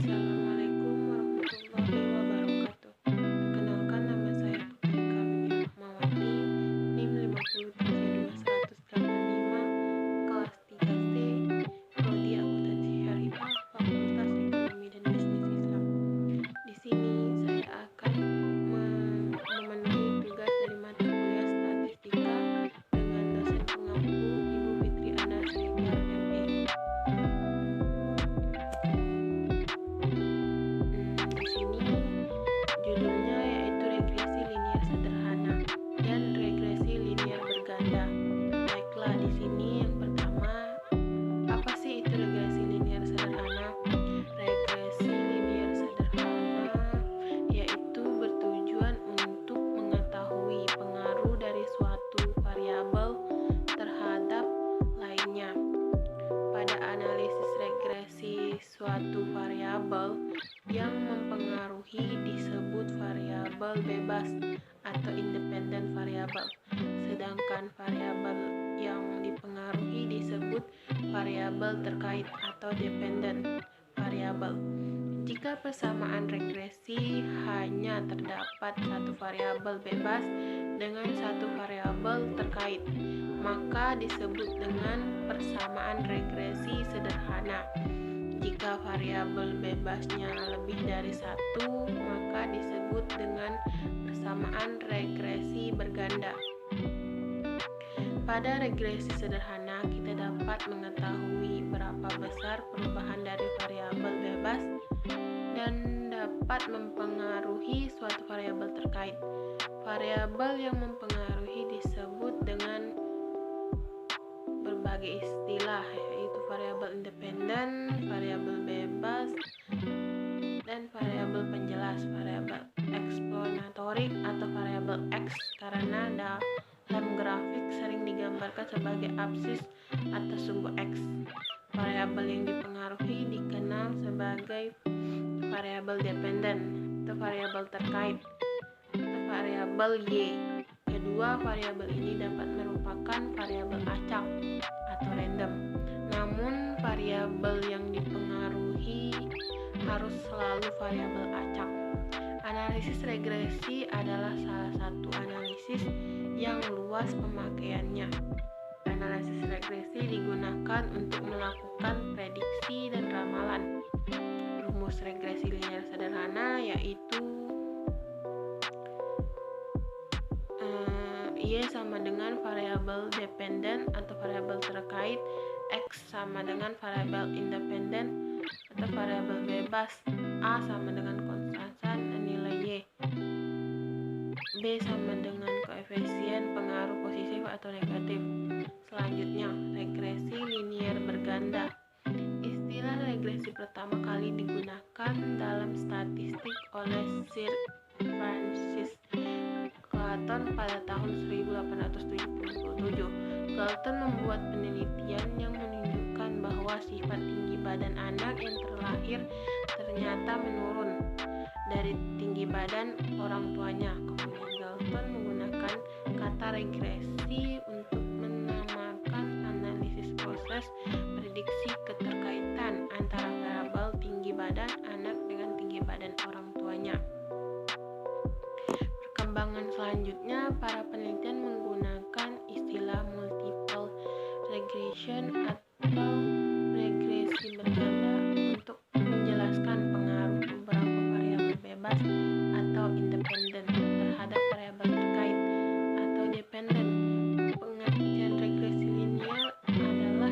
Assalamualaikum warahmatullahi wabarakatuh. Perkenalkan, nama saya Putri Karunia Rahmawati, NIM 5032185, kelas 3C, Prodi Akuntansi Syariah, Fakultas Ekonomi dan Bisnis Islam. Di sini saya akan memenuhi tugas dari mata kuliah Statistika dengan dosen pengampu Ibu Fitri Ana Siregar, ME. Di sini judulnya yaitu regresi linier sederhana dan regresi linier berganda. Baiklah, di sini yang pertama, apa sih itu regresi linier sederhana? Regresi linier sederhana yaitu bertujuan untuk mengetahui pengaruh dari suatu variabel terhadap lainnya. Pada analisis regresi, suatu variabel yang mempengaruhi disebut variabel bebas atau independent variable, sedangkan variabel yang dipengaruhi disebut variabel terkait atau dependent variable. Jika persamaan regresi hanya terdapat satu variabel bebas dengan satu variabel terkait, maka disebut dengan persamaan regresi sederhana. Jika variabel bebasnya lebih dari satu, maka disebut dengan persamaan regresi berganda. Pada regresi sederhana, kita dapat mengetahui berapa besar perubahan dari variabel bebas dan dapat mempengaruhi suatu variabel terkait. Variabel yang mempengaruhi disebut dengan berbagai istilah, yaitu variabel independen, variabel bebas, dan variabel penjelas, variabel eksplanatorik atau variabel X, karena dalam grafik sering digambarkan sebagai absis atau sumbu X. Variabel yang dipengaruhi dikenal sebagai variabel dependen atau variabel terkait atau variabel Y. Kedua variabel ini dapat merupakan variabel acak atau random. Namun variabel yang dipengaruhi harus selalu variabel acak. Analisis regresi adalah salah satu analisis yang luas pemakaiannya. Analisis regresi digunakan untuk melakukan prediksi dan ramalan. Rumus regresi linier sederhana yaitu Y sama dengan variabel dependen atau variabel terkait, X sama dengan variabel independen atau variabel bebas, A sama dengan konstantan nilai Y, B sama dengan koefisien pengaruh positif atau negatif. Selanjutnya, regresi linier berganda. Istilah regresi pertama kali digunakan dalam statistik oleh Sir Francis Galton pada tahun 1877. Galton membuat penelitian yang menunjukkan bahwa sifat tinggi badan anak yang terlahir ternyata menurun dari tinggi badan orang tuanya. Kemudian Galton menggunakan kata regresi untuk menamakan analisis proses prediksi keterkaitan antara variabel tinggi badan anak dengan tinggi badan orang tuanya. Perkembangan selanjutnya, para penelitian menggunakan istilah multiple regression atau regresi berganda untuk menjelaskan pengaruh beberapa variabel bebas atau independen terhadap variabel terkait atau dependen. Pengertian regresi linier adalah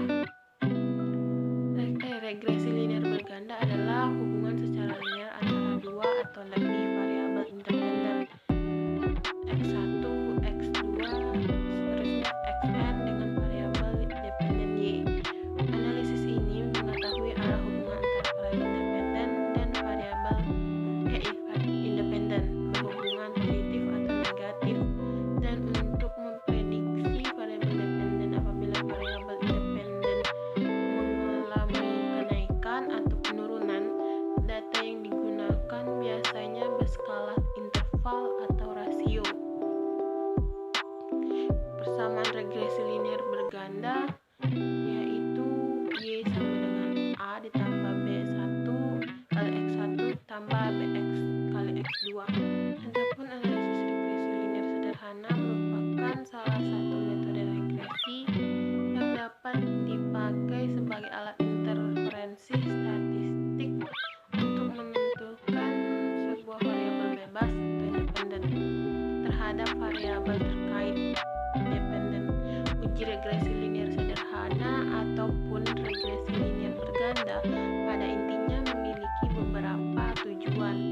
regresi linier berganda adalah hubungan secara linear antara dua atau lebih variabel independen X1, X2, seterusnya Xn dengan variabel dependen Y. Analisis ini mengetahui arah hubungan antara variabel dependen dan variabel independen, berhubungan positif atau negatif, dan untuk memprediksi variabel dependen apabila variabel independen mengalami kenaikan atau penurunan. Data yang digunakan biasanya berskala interval atau rasio. Persamaan regresi linier berganda yaitu Y sama dengan A ditambah B1 tambah bx kali x2. Adapun analisis regresi linear sederhana merupakan salah satu metode regresi yang dapat dipakai sebagai alat interferensi statistik untuk menentukan sebuah variabel bebas atau independen terhadap variabel terkait dependen. Uji regresi linear sederhana ataupun regresi linear berganda pada intinya memiliki beberapa tujuan.